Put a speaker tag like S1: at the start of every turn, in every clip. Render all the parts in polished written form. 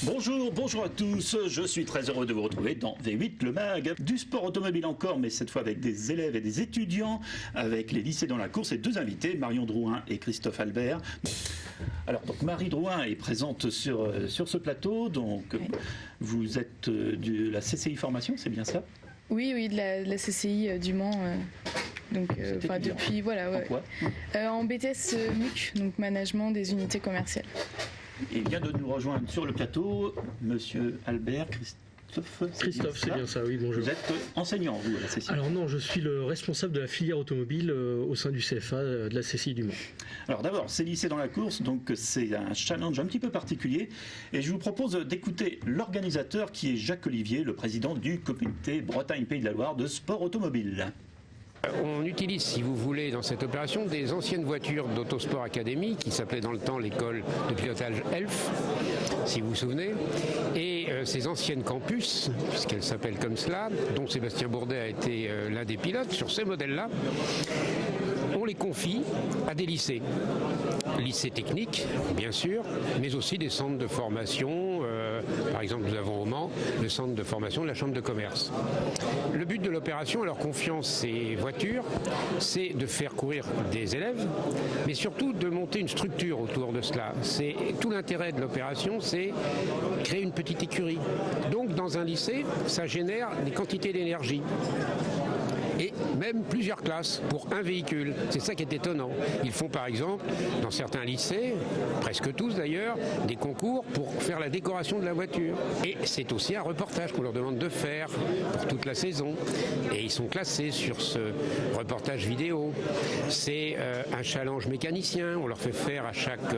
S1: Bonjour à tous, je suis très heureux de vous retrouver dans V8 le mag, du sport automobile encore, mais cette fois avec des élèves et des étudiants, avec les lycées dans la course et deux invités, Marion Drouin et Christophe Albert. Alors donc Marie Drouin est présente sur ce plateau, donc vous êtes de la CCI Formation, c'est bien ça?
S2: Oui, de la CCI du Mans. Depuis, voilà. Ouais.
S1: En quoi?
S2: En BTS MUC, donc management des unités commerciales.
S1: Et vient de nous rejoindre sur le plateau, Monsieur Albert,
S3: Christophe, c'est bien ça, oui, bonjour.
S1: Vous êtes enseignant, vous, à la CCI?
S3: Alors non, je suis le responsable de la filière automobile au sein du CFA de la CCI du Mans.
S1: Alors d'abord, c'est lycée dans la course, donc c'est un challenge un petit peu particulier. Et je vous propose d'écouter l'organisateur qui est Jacques Olivier, le président du comité Bretagne-Pays de la Loire de sport automobile.
S4: On utilise, si vous voulez, dans cette opération, des anciennes voitures d'Autosport Academy, qui s'appelait dans le temps l'école de pilotage ELF, si vous vous souvenez, et ces anciennes campus, puisqu'elles s'appellent comme cela, dont Sébastien Bourdet a été l'un des pilotes, sur ces modèles-là, on les confie à des lycées. Lycées techniques, bien sûr, mais aussi des centres de formation. Par exemple, nous avons au Mans le centre de formation de la Chambre de commerce. Le but de l'opération, en leur confiant ces voitures, c'est de faire courir des élèves, mais surtout de monter une structure autour de cela. C'est tout l'intérêt de l'opération, c'est créer une petite écurie. Donc, dans un lycée, ça génère des quantités d'énergie. Et même plusieurs classes pour un véhicule. C'est ça qui est étonnant. Ils font par exemple, dans certains lycées, presque tous d'ailleurs, des concours pour faire la décoration de la voiture. Et c'est aussi un reportage qu'on leur demande de faire pour toute la saison. Et ils sont classés sur ce reportage vidéo. C'est un challenge mécanicien. On leur fait faire à chaque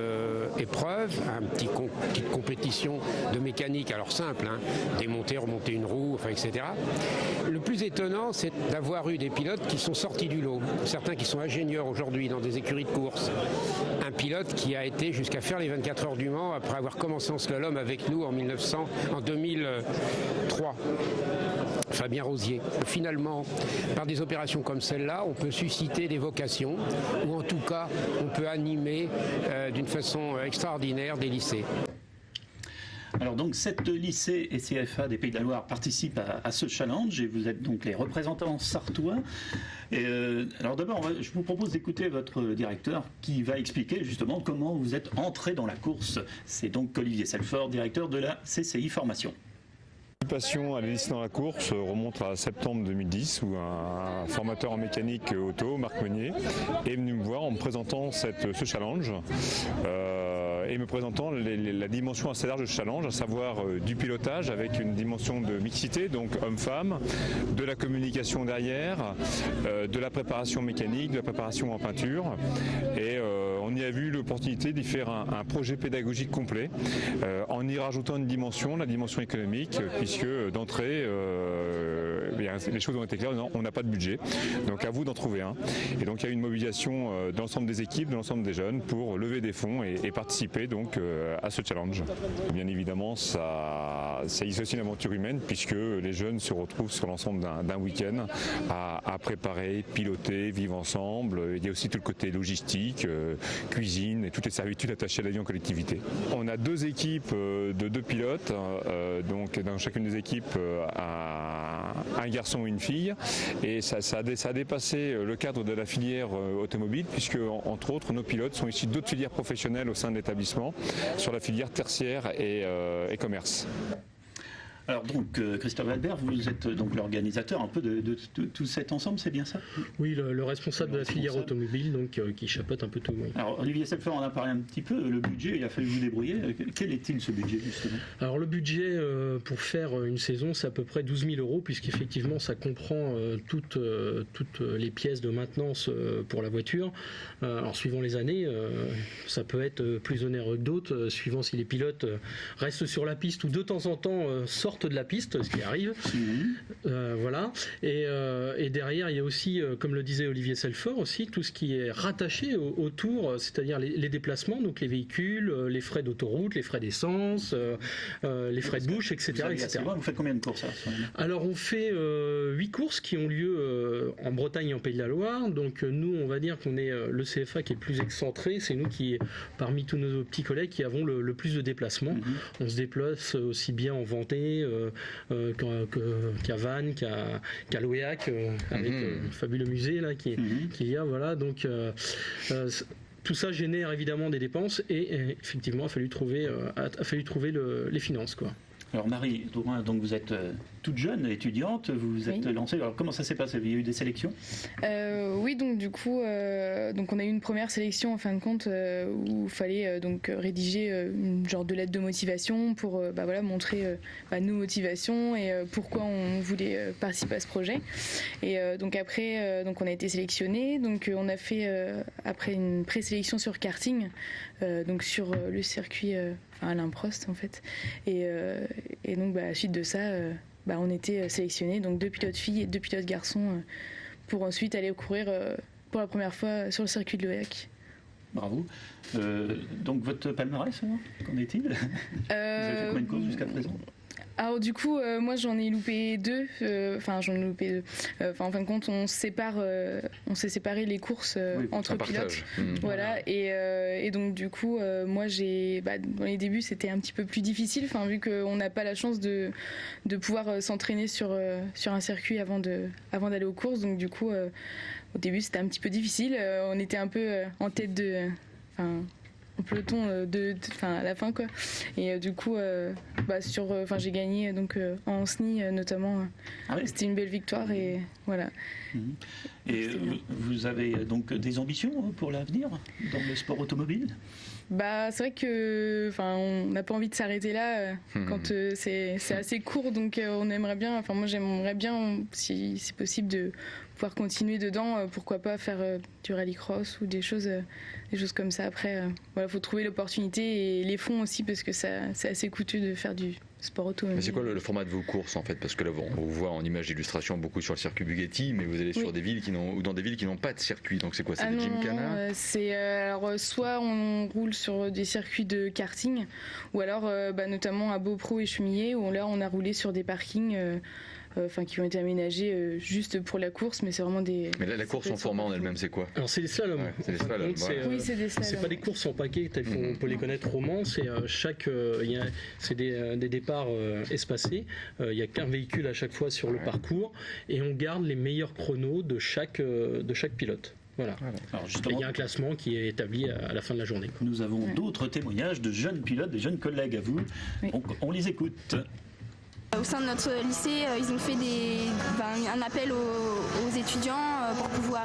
S4: épreuve petite compétition de mécanique. Alors simple, hein, démonter, remonter une roue, etc. Le plus étonnant, c'est d'avoir eu des pilotes qui sont sortis du lot. Certains qui sont ingénieurs aujourd'hui dans des écuries de course. Un pilote qui a été jusqu'à faire les 24 heures du Mans après avoir commencé en slalom avec nous en 2003. Fabien Rosier. Finalement, par des opérations comme celle-là, on peut susciter des vocations, ou en tout cas, on peut animer d'une façon extraordinaire des lycées.
S1: Alors donc, 7 lycées et CFA des Pays de la Loire participent à ce challenge et vous êtes donc les représentants sartois. Et alors d'abord, je vous propose d'écouter votre directeur qui va expliquer justement comment vous êtes entré dans la course. C'est donc Olivier Selfort, directeur de la CCI Formation.
S5: Participation à la lycée dans la course remonte à septembre 2010 où un formateur en mécanique auto, Marc Meunier, est venu me voir en me présentant ce challenge et me présentant la dimension assez large de ce challenge, à savoir du pilotage avec une dimension de mixité, donc homme-femme, de la communication derrière, de la préparation mécanique, de la préparation en peinture. Et on y a vu l'opportunité d'y faire un projet pédagogique complet en y rajoutant une dimension, la dimension économique, puisque d'entrée, les choses ont été claires, on n'a pas de budget, donc à vous d'en trouver un. Et donc il y a une mobilisation de l'ensemble des équipes, de l'ensemble des jeunes pour lever des fonds et participer donc à ce challenge. Bien évidemment, ça y aussi une aventure humaine puisque les jeunes se retrouvent sur l'ensemble d'un week-end à préparer, piloter, vivre ensemble. Il y a aussi tout le côté logistique, cuisine et toutes les servitudes attachées à la vie en collectivité. On a 2 équipes de 2 pilotes, donc dans chacune des équipes un garçon ou une fille, et ça a dépassé le cadre de la filière automobile puisque entre autres nos pilotes sont issus d'autres filières professionnelles au sein de l'établissement sur la filière tertiaire et commerce.
S1: Alors donc, Christophe Albert, vous êtes donc l'organisateur un peu de tout cet ensemble, c'est bien ça?
S3: Oui, le responsable de la filière automobile, donc qui chapeaute un peu tout. Oui.
S1: Alors Olivier Selfort en a parlé un petit peu, le budget, il a fallu vous débrouiller. Quel est-il ce budget justement? Alors
S3: le budget pour faire une saison, c'est à peu près 12 000 €, puisqu'effectivement ça comprend toutes les pièces de maintenance pour la voiture. Alors suivant les années, ça peut être plus onéreux que d'autres, suivant si les pilotes restent sur la piste ou de temps en temps sortent sortent de la piste, ce qui arrive. Voilà. Et derrière, il y a aussi, comme le disait Olivier Selfort, aussi tout ce qui est rattaché autour, c'est-à-dire les déplacements, donc les véhicules, les frais d'autoroute, les frais d'essence, les frais de bouche, etc.
S1: Vous faites combien de courses
S3: Alors on fait 8 courses qui ont lieu en Bretagne et en Pays de la Loire. Donc nous, on va dire qu'on est le CFA qui est le plus excentré. C'est nous qui, parmi tous nos petits collègues, qui avons le plus de déplacements. On se déplace aussi bien en Vendée qu'à Vannes, qu'à Loéac, avec le fabuleux musée là qu'il y a. Voilà. Donc tout ça génère évidemment des dépenses et effectivement, il a fallu trouver les finances, quoi.
S1: Alors Marie Drouin, donc vous êtes toute jeune étudiante, vous vous êtes lancée. Alors comment ça s'est passé? Il y a eu des sélections?
S2: Oui, donc du coup, donc on a eu une première sélection en fin de compte où il fallait donc rédiger une genre de lettre de motivation pour montrer nos motivations et pourquoi on voulait participer à ce projet. Et donc après, donc on a été sélectionnés. Donc on a fait après une présélection sur karting, donc sur le circuit Alain Prost en fait. Et donc à la suite de ça, on était sélectionnés, donc 2 pilotes filles et 2 pilotes garçons, pour ensuite aller courir pour la première fois sur le circuit de Loéac.
S1: Bravo. Donc votre palmarès, qu'en est-il? Vous avez fait combien de courses jusqu'à présent?
S2: Alors du coup, moi j'en ai loupé 2. En fin de compte, on s'est séparé les courses entre pilotes. Voilà. Et donc du coup, moi dans les débuts c'était un petit peu plus difficile, vu qu'on n'a pas la chance de pouvoir s'entraîner sur un circuit avant d'aller aux courses. Donc du coup, au début c'était un petit peu difficile. On était un peu en tête en peloton à la fin, quoi. Et du coup j'ai gagné donc en SNI notamment. C'était une belle victoire et voilà.
S1: Et vous avez donc des ambitions pour l'avenir dans le sport automobile?
S2: C'est vrai que on n'a pas envie de s'arrêter là quand c'est assez court, donc on aimerait bien, moi j'aimerais bien, si c'est possible, de pouvoir continuer dedans, pourquoi pas faire du rallycross ou des choses comme ça. Après faut trouver l'opportunité et les fonds aussi, parce que c'est assez coûteux de faire du sport automobile.
S6: Mais c'est quoi le format de vos courses en fait? Parce que là on vous voit en image d'illustration beaucoup sur le circuit Bugatti, mais vous allez sur des villes dans des villes qui n'ont pas de circuit, donc c'est quoi? C'est des gymkhana?
S2: C'est alors soit on roule sur des circuits de karting, ou alors notamment à Beaupro et Chemillé, où là on a roulé sur des parkings qui ont été aménagés juste pour la course, mais c'est vraiment des... Mais
S6: la course en format en elle-même, c'est quoi?
S3: Alors c'est des slaloms.
S6: Ouais, c'est des slaloms.
S2: Oui, c'est des slaloms.
S3: C'est pas des courses en paquet telles qu'on peut les connaître au Mans. C'est c'est des départs espacés. Il y a qu'un véhicule à chaque fois sur le parcours, et on garde les meilleurs chronos de chaque pilote. Voilà. Alors il y a un classement qui est établi à la fin de la journée.
S1: Nous avons d'autres témoignages de jeunes pilotes, de jeunes collègues à vous. Donc on les écoute.
S7: Au sein de notre lycée, ils ont fait un appel aux étudiants pour pouvoir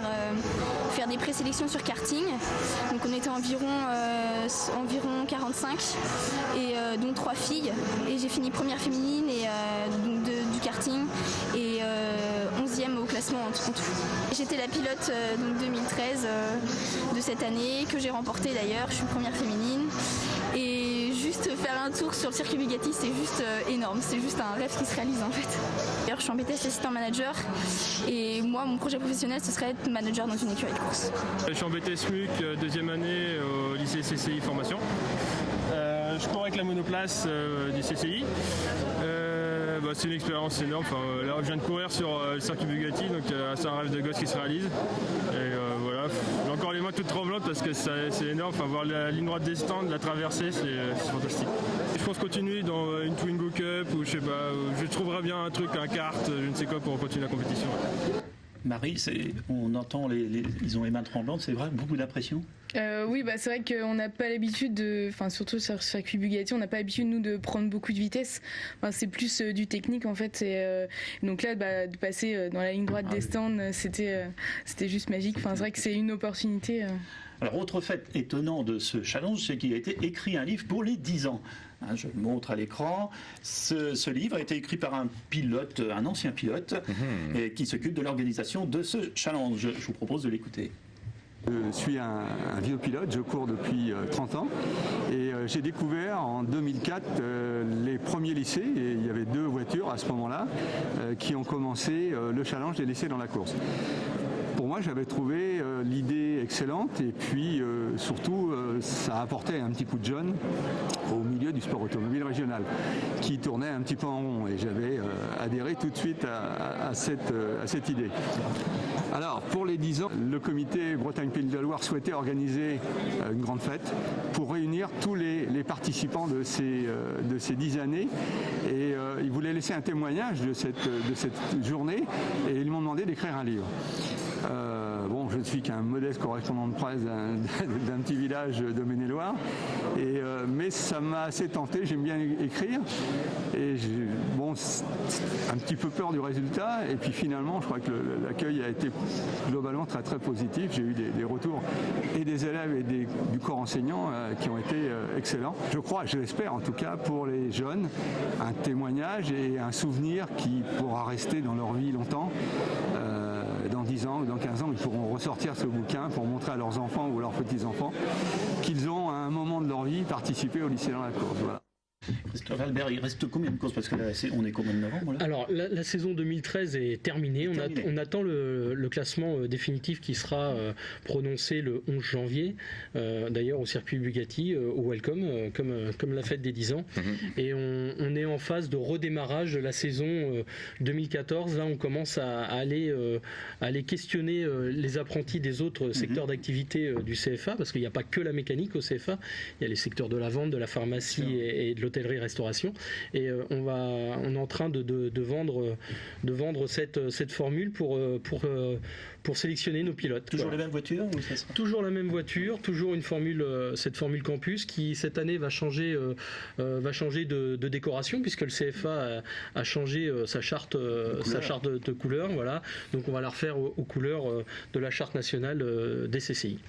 S7: faire des présélections sur karting. Donc on était environ 45, et dont 3 filles. Et j'ai fini première féminine du karting et 11e au classement en tout. J'étais la pilote 2013 de cette année, que j'ai remportée d'ailleurs. Je suis première féminine. Et juste faire un tour sur le circuit Bugatti, c'est juste énorme. C'est juste un rêve qui se réalise en fait. D'ailleurs, je suis en BTS assistant manager, et moi, mon projet professionnel, ce serait être manager dans une écurie de course.
S8: Je suis en BTS MUC, 2e année au lycée CCI Formation. Je cours avec la monoplace du CCI. C'est une expérience énorme. Là, je viens de courir sur le circuit Bugatti, donc c'est un rêve de gosse qui se réalise. Et voilà, j'ai encore les mains toutes tremblantes parce que c'est énorme. Voir la ligne droite des stands, la traversée, c'est fantastique. Je pense continuer dans une Twingo Cup ou je sais pas, je trouverai bien un truc, un kart, je ne sais quoi, pour continuer la compétition.
S1: Marie, on entend ils ont les mains tremblantes, c'est vrai, beaucoup d'impression.
S2: Oui, c'est vrai qu'on n'a pas l'habitude surtout sur le circuit Bugatti, on n'a pas l'habitude nous de prendre beaucoup de vitesse. C'est plus du technique en fait. Donc là, de passer dans la ligne droite des stands, c'était juste magique. C'est vrai que c'est une opportunité.
S1: Alors, autre fait étonnant de ce challenge, c'est qu'il a été écrit un livre pour les 10 ans. Je le montre à l'écran. Ce livre a été écrit par un ancien pilote, qui s'occupe de l'organisation de ce challenge. Je vous propose de l'écouter.
S9: Je suis un vieux pilote, je cours depuis 30 ans et j'ai découvert en 2004 les premiers lycées, et il y avait 2 voitures à ce moment-là qui ont commencé le challenge des lycées dans la course. Pour moi, j'avais trouvé l'idée excellente et puis surtout, ça apportait un petit coup de jeune au milieu du sport automobile régional qui tournait un petit peu en rond et j'avais adhéré tout de suite à cette idée. Alors, pour les 10 ans, le comité Bretagne-Pays de la Loire souhaitait organiser une grande fête pour réunir tous les participants de ces 10 années et ils voulaient laisser un témoignage de cette journée et ils m'ont demandé d'écrire un livre. Je ne suis qu'un modeste correspondant de presse d'un petit village de Maine-et-Loire, mais ça m'a assez tenté, j'aime bien écrire, et j'ai un petit peu peur du résultat, et puis finalement je crois que l'accueil a été globalement très très positif, j'ai eu des retours et des élèves et du corps enseignant qui ont été excellents. Je l'espère en tout cas pour les jeunes, un témoignage et un souvenir qui pourra rester dans leur vie longtemps. Dans 10 ans ou dans 15 ans, ils pourront ressortir ce bouquin pour montrer à leurs enfants ou à leurs petits-enfants qu'ils ont à un moment de leur vie participé au lycée dans la course. Voilà.
S1: Christophe Albert, il reste combien de courses? Parce que là, on est combien de novembre là?
S3: Alors, la saison 2013 est terminée. On attend le classement définitif qui sera prononcé le 11 janvier, d'ailleurs au circuit Bugatti, au Welcome, comme la fête des 10 ans. Et on est en phase de redémarrage de la saison 2014. Là, on commence à aller questionner les apprentis des autres secteurs d'activité du CFA, parce qu'il n'y a pas que la mécanique au CFA. Il y a les secteurs de la vente, de la pharmacie et de l'hôtellerie-restauration, et on est en train de vendre cette formule pour sélectionner nos pilotes.
S1: Toujours les mêmes voitures ou ça sera...
S3: Toujours la même voiture, toujours cette formule campus qui cette année va changer de décoration puisque le CFA a changé sa charte de couleur, voilà. Donc on va la refaire aux couleurs de la charte nationale des CCI.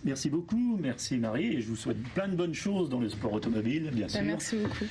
S1: Merci beaucoup, merci Marie, et je vous souhaite plein de bonnes choses dans le sport automobile, bien sûr.
S2: Merci beaucoup.